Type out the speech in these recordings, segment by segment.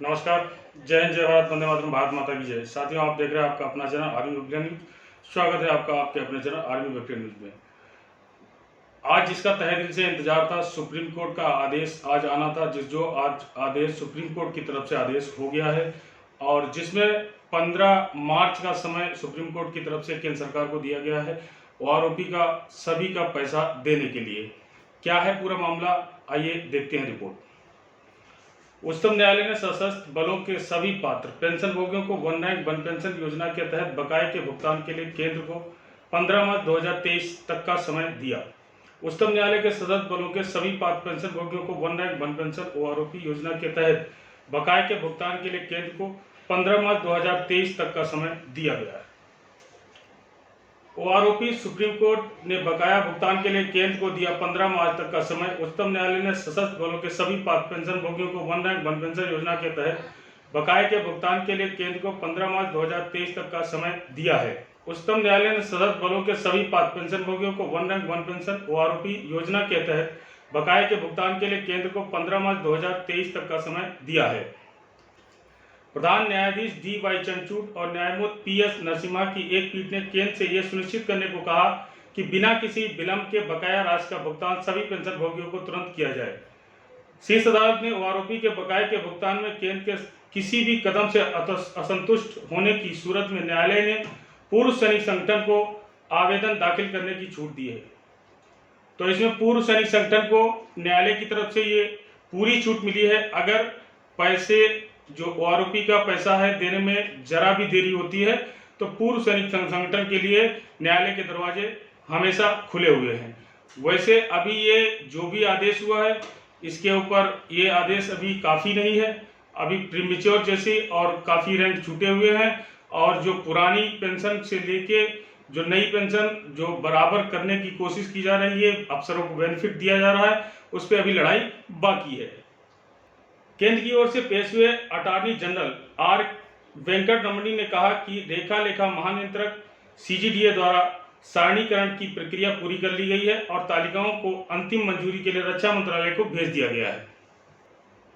नमस्कार। जय हिंद, जय भारत, वंदे मातरम, भारत माता की जय। साथियों, आप देख रहे हैं आपका अपना चैनल आर्मी वेबसाइट न्यूज। स्वागत है आपका आपके अपने चैनल आर्मी वेबसाइट न्यूज में। आज जिसका तहे दिल से इंतजार था, सुप्रीम कोर्ट का आदेश आज आना था, जो आज आदेश सुप्रीम कोर्ट की तरफ से आदेश हो गया है और जिसमें 15 मार्च का समय सुप्रीम कोर्ट की तरफ से केंद्र सरकार को दिया गया है आरोपी का सभी का पैसा देने के लिए। क्या है पूरा मामला, आइए देखते हैं रिपोर्ट। उच्चतम न्यायालय ने सशस्त्र बलों के सभी पात्र पेंशन भोगियों को वन रैंक वन पेंशन योजना के तहत बकाये के भुगतान के लिए केंद्र को 15 मार्च 2023 तक का समय दिया। उच्चतम न्यायालय के सशस्त्र बलों के सभी पात्र पेंशन भोगियों को one rank one pension OROP योजना के तहत बकाये के भुगतान के लिए केंद्र को 15 मार्च 2023 तक का समय दिया गया है। ओआरओपी सुप्रीम कोर्ट ने बकाया भुगतान के लिए केंद्र को दिया 15 मार्च तक का समय। उच्चतम न्यायालय ने सशस्त्र बलों के सभी पात्र पेंशन भोगियों को वन रैंक वन पेंशन योजना के तहत बकाये के भुगतान के लिए केंद्र को 15 मार्च 2023 तक का समय दिया है। उच्चतम न्यायालय ने सशस्त्र बलों के सभी पात्र पेंशन भोगियों को one rank one pension OROP योजना के तहत बकाये के भुगतान के लिए केंद्र को 15 मार्च 2023 तक का समय दिया है। प्रधान न्यायाधीश डी.वाई. चंद्रचूड़ और न्यायमूर्ति पी.एस. नरसिम्हा की एक पीठ ने केंद्र से यह सुनिश्चित करने को कहा कि बिना किसी विलंब के बकाया राशि का भुगतान सभी पेंशन भोगियों को तुरंत किया जाए। शीर्ष अदालत ने ओआरओपी के बकाये के भुगतान में केंद्र के किसी भी कदम से असंतुष्ट होने की सूरत में न्यायालय ने पूर्व सैनिक संगठन को आवेदन दाखिल करने की छूट दी है। तो इसमें पूर्व सैनिक संगठन को न्यायालय की तरफ से ये पूरी छूट मिली है। अगर पैसे जो ओआरओपी का पैसा है देने में जरा भी देरी होती है तो पूर्व सैनिक संगठन के लिए न्यायालय के दरवाजे हमेशा खुले हुए हैं। वैसे अभी ये जो भी आदेश हुआ है इसके ऊपर ये आदेश अभी काफ़ी नहीं है, अभी प्रीमेच्योर जैसे और काफ़ी रैंक छूटे हुए हैं और जो पुरानी पेंशन से लेके जो नई पेंशन जो बराबर करने की कोशिश की जा रही है, अफसरों को बेनिफिट दिया जा रहा है, उस पर अभी लड़ाई बाकी है। केंद्र की ओर से पेश हुए अटॉर्नी जनरल आर वेंकट रमणी ने कहा कि रेखा लेखा महानियंत्रक सीजीडीए द्वारा सारणीकरण की प्रक्रिया पूरी कर ली गई है और तालिकाओं को अंतिम मंजूरी के लिए रक्षा मंत्रालय को भेज दिया गया है।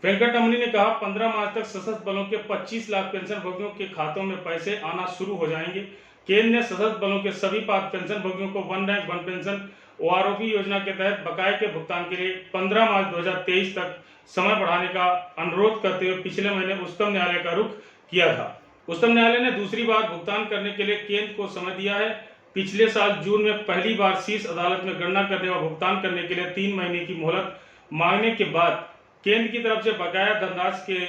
वेंकट रमणी ने कहा 15 मार्च तक सशस्त्र बलों के 25 लाख पेंशन भोगियों के खातों में पैसे आना शुरू हो जाएंगे। केंद्र ने सशस्त्र बलों के सभी पात्र पेंशन भोगियों को one rank one pension OROP योजना के तहत बकाये के भुगतान के लिए 15 मार्च 2023 तक समय बढ़ाने का अनुरोध करते हुए पिछले महीने उच्चतम न्यायालय का रुख किया था। उच्चतम न्यायालय ने दूसरी बार भुगतान करने के लिए केंद्र को समय दिया है। पिछले साल जून में पहली बार शीर्ष अदालत में गणना करने व भुगतान करने के लिए 3 महीने की मोहलत मांगने के बाद केंद्र की तरफ से बकाया धनराशि के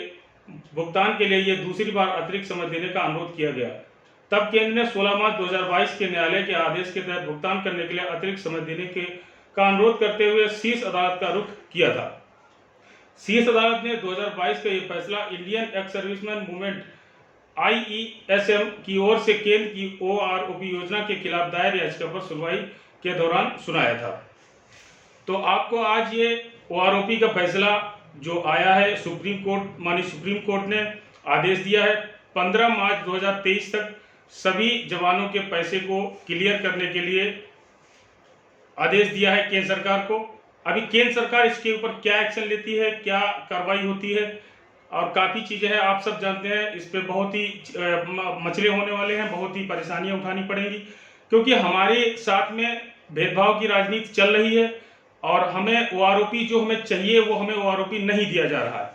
भुगतान के लिए यह दूसरी बार अतिरिक्त समय देने का अनुरोध किया गया। तब केंद्र ने 16 मार्च 2022 के न्यायालय के आदेश के तहत भुगतान करने के लिए अतिरिक्त समय देने का अनुरोध करते हुए शीर्ष अदालत का रुख किया था। शीर्ष अदालत ने 2022 का यह फैसला Indian ex serviceman movement IESM की ओर से केंद्र की ओआरओपी योजना के खिलाफ दायर याचिका पर सुनवाई के दौरान सुनाया था। तो आपको आज ये ओआरओपी का फैसला जो आया है सुप्रीम कोर्ट ने आदेश दिया है 15 मार्च 2023 तक सभी जवानों के पैसे को क्लियर करने के लिए आदेश दिया है केंद्र सरकार को। अभी केंद्र सरकार इसके ऊपर क्या एक्शन लेती है, क्या कार्रवाई होती है और काफ़ी चीज़ें हैं, आप सब जानते हैं। इस पे बहुत ही मसले होने वाले हैं, बहुत ही परेशानियां उठानी पड़ेंगी क्योंकि हमारे साथ में भेदभाव की राजनीति चल रही है और हमें ओआरओपी जो हमें चाहिए वो हमें ओआरओपी नहीं दिया जा रहा है।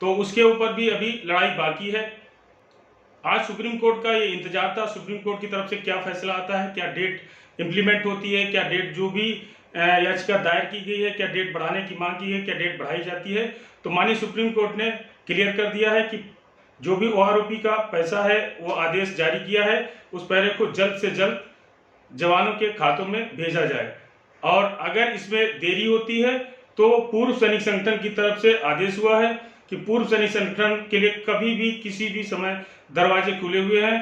तो उसके ऊपर भी अभी लड़ाई बाकी है। आज सुप्रीम कोर्ट का ये इंतजार था, सुप्रीम कोर्ट की तरफ से क्या फैसला आता है, क्या डेट इम्प्लीमेंट होती है, क्या डेट जो भी याचिका दायर की गई है, क्या डेट बढ़ाने की मांग की है, क्या डेट बढ़ाई जाती है। तो माननीय सुप्रीम कोर्ट ने क्लियर कर दिया है कि जो भी ओआरओपी का पैसा है वो आदेश जारी किया है, उस पैसे को जल्द से जल्द जवानों के खातों में भेजा जाए और अगर इसमें देरी होती है तो पूर्व सैनिक संगठन की तरफ से आदेश हुआ है कि पूर्व सैनिक संगठन के लिए कभी भी किसी भी समय दरवाजे खुले हुए हैं,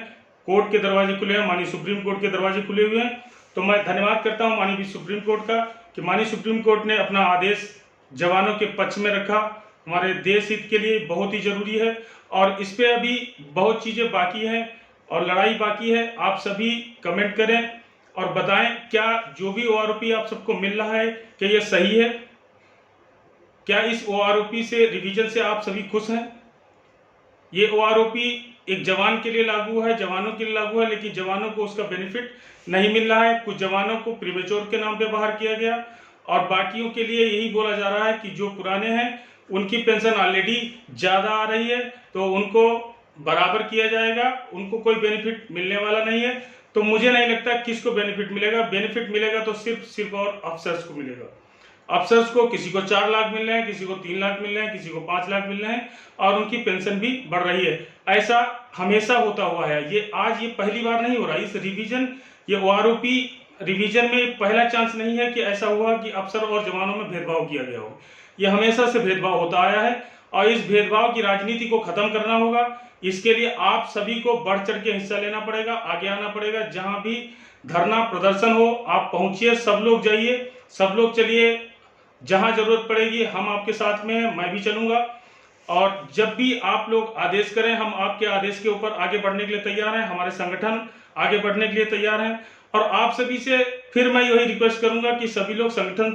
कोर्ट के दरवाजे खुले हैं, माननीय सुप्रीम कोर्ट के दरवाजे खुले हुए हैं। तो मैं धन्यवाद करता हूं माननीय सुप्रीम कोर्ट का कि माननीय सुप्रीम कोर्ट ने अपना आदेश जवानों के पक्ष में रखा। हमारे देश हित के लिए बहुत ही जरूरी है और इस पे अभी बहुत चीज़ें बाकी हैं और लड़ाई बाकी है। आप सभी कमेंट करें और बताएं क्या जो भी ओआरओपी आप सबको मिल रहा है क्या ये सही है, क्या इस ओआरओपी से रिवीजन से आप सभी खुश हैं। ये OROP एक जवान के लिए लागू है, जवानों के लिए लागू है, लेकिन जवानों को उसका बेनिफिट नहीं मिल रहा है। कुछ जवानों को प्रीमेच्योर के नाम पे बाहर किया गया और बाकियों के लिए यही बोला जा रहा है कि जो पुराने हैं उनकी पेंशन ऑलरेडी ज़्यादा आ रही है तो उनको बराबर किया जाएगा, उनको कोई बेनिफिट मिलने वाला नहीं है। तो मुझे नहीं लगता किसको बेनिफिट मिलेगा। बेनिफिट मिलेगा तो सिर्फ और अफसर्स को मिलेगा। अफसर्स को किसी को 4 लाख मिल रहे हैं, किसी को 3 लाख मिल रहे हैं, किसी को 5 लाख मिल रहे हैं और उनकी पेंशन भी बढ़ रही है। ऐसा हमेशा होता हुआ है, ये पहली बार नहीं हो रहा। इस रिवीजन ये OROP रिवीजन में पहला चांस नहीं है कि ऐसा हुआ कि अफसर और जवानों में भेदभाव किया गया हो। ये हमेशा से भेदभाव होता आया है और इस भेदभाव की राजनीति को खत्म करना होगा। इसके लिए आप सभी को बढ़ चढ़ के हिस्सा लेना पड़ेगा, आगे आना पड़ेगा। जहां भी धरना प्रदर्शन हो आप पहुंचिए, सब लोग जाइए, सब लोग चलिए। जहां जरूरत पड़ेगी हम आपके साथ में हैं, मैं भी चलूंगा। और जब भी आप लोग आदेश करें हम आपके आदेश के ऊपर आगे बढ़ने के लिए तैयार हैं। हमारे संगठन आगे बढ़ने के लिए तैयार हैं और आप सभी से फिर मैं यही रिक्वेस्ट करूंगा कि सभी लोग संगठन,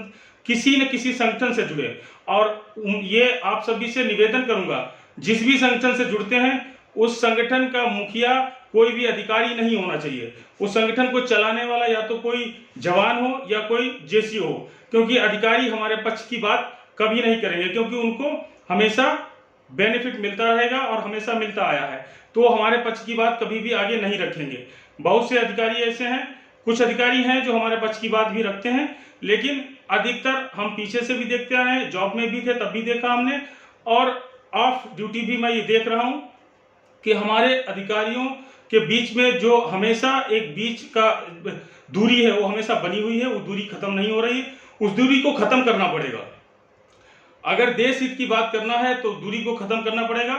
किसी न किसी संगठन से जुड़े। और ये आप सभी से निवेदन करूंगा, जिस भी संगठन से जुड़ते हैं उस संगठन का मुखिया कोई भी अधिकारी नहीं होना चाहिए। उस संगठन को चलाने वाला या तो कोई जवान हो या कोई जेसी हो, क्योंकि अधिकारी हमारे पक्ष की बात कभी नहीं करेंगे, क्योंकि उनको हमेशा बेनिफिट मिलता रहेगा और हमेशा मिलता आया है। तो हमारे पक्ष की बात कभी भी आगे नहीं रखेंगे। बहुत से अधिकारी ऐसे हैं, कुछ अधिकारी हैं जो हमारे पक्ष की बात भी रखते हैं, लेकिन अधिकतर हम पीछे से भी देखते आए हैं। जॉब में भी थे तब भी देखा हमने, और ऑफ ड्यूटी भी मैं ये देख रहा हूं कि हमारे अधिकारियों के बीच में जो हमेशा एक बीच का दूरी है वो हमेशा बनी हुई है, वो दूरी खत्म नहीं हो रही है। उस दूरी को खत्म करना पड़ेगा। अगर देश हित की बात करना है तो दूरी को खत्म करना पड़ेगा।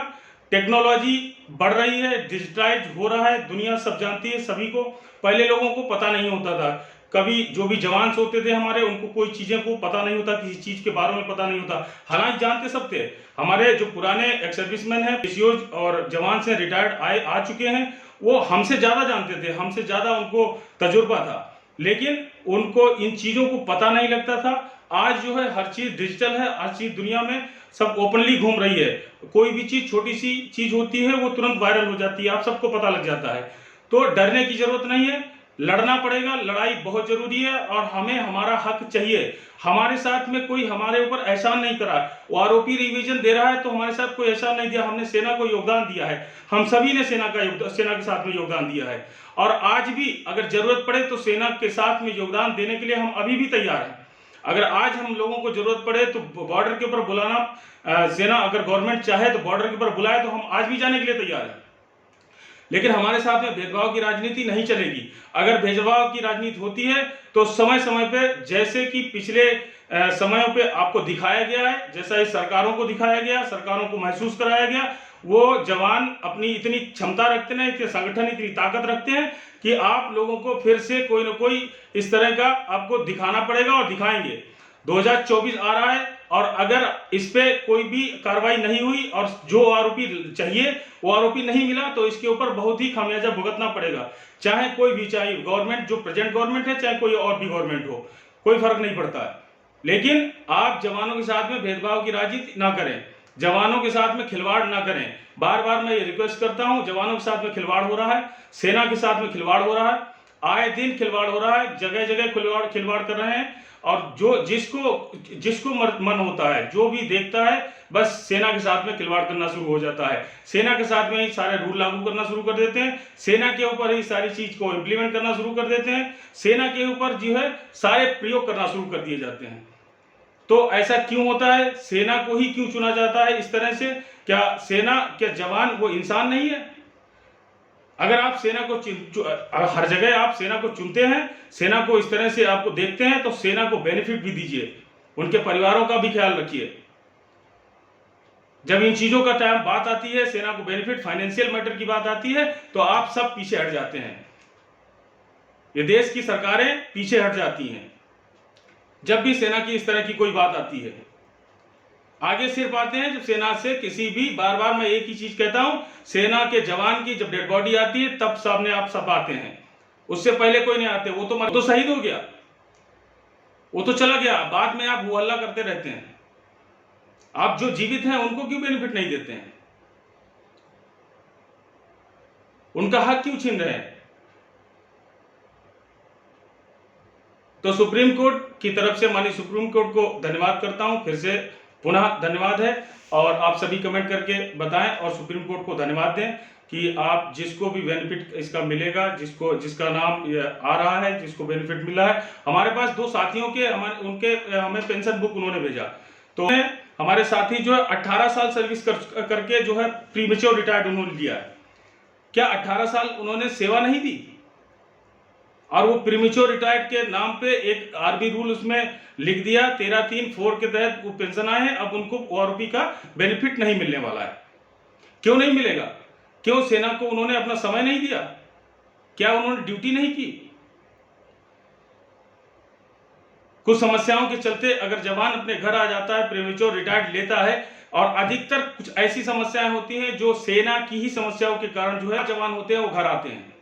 टेक्नोलॉजी बढ़ रही है, डिजिटाइज हो रहा है, दुनिया सब जानती है सभी को। पहले लोगों को पता नहीं होता था, कभी जो भी जवान होते थे हमारे, उनको कोई चीजें को पता नहीं होता, किसी चीज के बारे में पता नहीं होता। हालांकि जानते सब थे। हमारे जो पुराने एक्स सर्विसमैन हैं, पीसीओज और जवान से रिटायर्ड आ चुके हैं, वो हमसे ज्यादा जानते थे, हमसे ज्यादा उनको तजुर्बा था, लेकिन उनको इन चीजों को पता नहीं लगता था। आज जो है हर चीज डिजिटल है, हर चीज दुनिया में सब ओपनली घूम रही है। कोई भी चीज, छोटी सी चीज होती है वो तुरंत वायरल हो जाती है, आप सबको पता लग जाता है। तो डरने की जरूरत नहीं है, लड़ना पड़ेगा। लड़ाई बहुत जरूरी है और हमें हमारा हक चाहिए। हमारे साथ में कोई हमारे ऊपर एहसान नहीं करा। OROP रिवीजन दे रहा है तो हमारे साथ कोई एहसान नहीं दिया। हमने सेना को योगदान दिया है, हम सभी ने सेना के साथ में योगदान दिया है और आज भी अगर जरूरत पड़े तो सेना के साथ में योगदान देने के लिए हम अभी भी तैयार हैं। अगर आज हम लोगों को जरूरत पड़े तो बॉर्डर के ऊपर बुलाना, सेना अगर गवर्नमेंट चाहे तो बॉर्डर के ऊपर बुलाए तो हम आज भी जाने के लिए तैयार हैं। लेकिन हमारे साथ में भेदभाव की राजनीति नहीं चलेगी। अगर भेदभाव की राजनीति होती है तो समय समय पे, जैसे कि पिछले समयों पे आपको दिखाया गया है, जैसा इस सरकारों को दिखाया गया, सरकारों को महसूस कराया गया, वो जवान अपनी इतनी क्षमता रखते हैं, इतने संगठन इतनी ताकत रखते हैं कि आप लोगों को फिर से कोई ना कोई इस तरह का आपको दिखाना पड़ेगा और दिखाएंगे। 2024 आ रहा है और अगर इस पे कोई भी कार्रवाई नहीं हुई और जो OROP चाहिए वो OROP नहीं मिला तो इसके ऊपर बहुत ही खामियाजा भुगतना पड़ेगा। चाहे कोई भी, चाहे गवर्नमेंट, जो प्रेजेंट गवर्नमेंट है, चाहे कोई और भी गवर्नमेंट हो, कोई फर्क नहीं पड़ता है। लेकिन आप जवानों के साथ में भेदभाव की राजनीति ना करें, जवानों के साथ में खिलवाड़ ना करें। बार बार मैं ये रिक्वेस्ट करता हूं, जवानों के साथ में खिलवाड़ हो रहा है, सेना के साथ में खिलवाड़ हो रहा है, आए दिन खिलवाड़ हो रहा है, जगह जगह खिलवाड़ कर रहे हैं। और जो जिसको मन होता है, जो भी देखता है, बस सेना के साथ में खिलवाड़ करना शुरू हो जाता है। सेना के साथ में ही सारे रूल लागू करना शुरू कर देते हैं, सेना के ऊपर ही सारी चीज को इम्प्लीमेंट करना शुरू कर देते हैं, सेना के ऊपर जो है सारे प्रयोग करना शुरू कर दिए जाते हैं। तो ऐसा क्यों होता है? सेना को ही क्यों चुना जाता है इस तरह से? क्या जवान वो इंसान नहीं है? अगर आप सेना को हर जगह आप सेना को चुनते हैं, सेना को इस तरह से आपको देखते हैं, तो सेना को बेनिफिट भी दीजिए, उनके परिवारों का भी ख्याल रखिए। जब इन चीजों का टाइम बात आती है, सेना को बेनिफिट, फाइनेंशियल मैटर की बात आती है, तो आप सब पीछे हट जाते हैं। ये देश की सरकारें पीछे हट जाती हैं जब भी सेना की इस तरह की कोई बात आती है। आगे सिर्फ आते हैं जब सेना से किसी भी, बार बार मैं एक ही चीज कहता हूं, सेना के जवान की जब डेड बॉडी आती है तब सामने आप सब आते हैं, उससे पहले कोई नहीं आते। वो तो शहीद हो गया, वो तो चला गया, बाद में आप हुआ करते रहते हैं। आप जो जीवित हैं उनको क्यों बेनिफिट नहीं देते हैं? उनका हक क्यों छीन रहे हैं? तो सुप्रीम कोर्ट की तरफ से माननीय सुप्रीम कोर्ट को धन्यवाद करता हूं, फिर से पुनः धन्यवाद है। और आप सभी कमेंट करके बताएं और सुप्रीम कोर्ट को धन्यवाद दें कि आप जिसको भी बेनिफिट इसका मिलेगा, जिसका नाम आ रहा है, जिसको बेनिफिट मिला है। हमारे पास 2 साथियों के हमें पेंशन बुक उन्होंने भेजा, तो हमारे साथी जो है 18 साल सर्विस करके जो है प्रीमेच्योर रिटायर्ड उन्होंने लिया है। क्या 18 साल उन्होंने सेवा नहीं दी? और वो प्रीमेच्योर रिटायर्ड के नाम पे एक आरबी रूल उसमें लिख दिया 13(3)(4) के तहत वो पेंशन आए हैं, अब उनको ओआरपी का बेनिफिट नहीं मिलने वाला है। क्यों नहीं मिलेगा? क्यों सेना को उन्होंने अपना समय नहीं दिया? क्या उन्होंने ड्यूटी नहीं की? कुछ समस्याओं के चलते अगर जवान अपने घर आ जाता है, प्रीमेच्योर रिटायर्ड लेता है, और अधिकतर कुछ ऐसी समस्याएं होती हैं जो सेना की ही समस्याओं के कारण जो है जवान होते हैं वो घर आते हैं।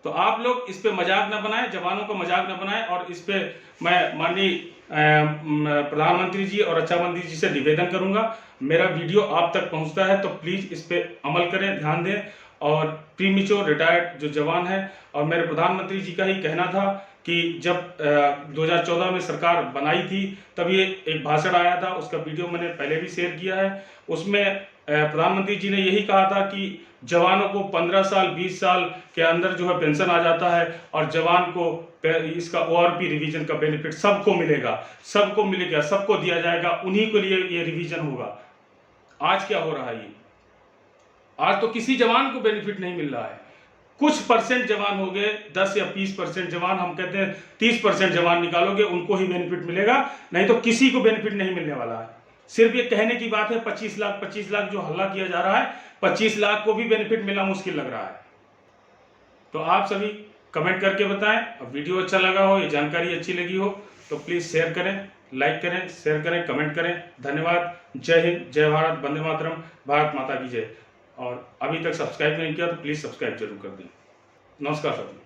तो आप लोग इस पे मजाक न बनाएं, जवानों का मजाक न बनाएं। और इस पे मैं माननीय प्रधानमंत्री जी और रक्षा मंत्री जी से निवेदन करूंगा, मेरा वीडियो आप तक पहुंचता है तो प्लीज इस पे अमल करें, ध्यान दें। और प्रीमेच्योर रिटायर्ड जो जवान है, और मेरे प्रधानमंत्री जी का ही कहना था कि जब 2014 में सरकार बनाई थी तब ये एक भाषण आया था, उसका वीडियो मैंने पहले भी शेयर किया है। उसमें प्रधानमंत्री जी ने यही कहा था कि जवानों को 15 साल 20 साल के अंदर जो है पेंशन आ जाता है, और जवान को इसका ओआरपी रिवीजन का बेनिफिट सबको मिलेगा, सबको दिया जाएगा, उन्हीं के लिए ये रिवीजन होगा। आज क्या हो रहा है? ये आज तो किसी जवान को बेनिफिट नहीं मिल रहा है। कुछ परसेंट जवान हो गए, 10 या 20% जवान, हम कहते हैं 30% जवान निकालोगे उनको ही बेनिफिट मिलेगा, नहीं तो किसी को बेनिफिट नहीं मिलने वाला है। सिर्फ ये कहने की बात है। 25 लाख जो हल्ला किया जा रहा है, 25 लाख को भी बेनिफिट मिलना मुश्किल लग रहा है। तो आप सभी कमेंट करके बताएं। अब वीडियो अच्छा लगा हो, ये जानकारी अच्छी लगी हो तो प्लीज शेयर करें, लाइक करें, शेयर करें, कमेंट करें। धन्यवाद। जय हिंद, जय भारत, वंदे मातरम, भारत माता की जय। और अभी तक सब्सक्राइब नहीं किया तो प्लीज सब्सक्राइब जरूर कर दें। नमस्कार सभी।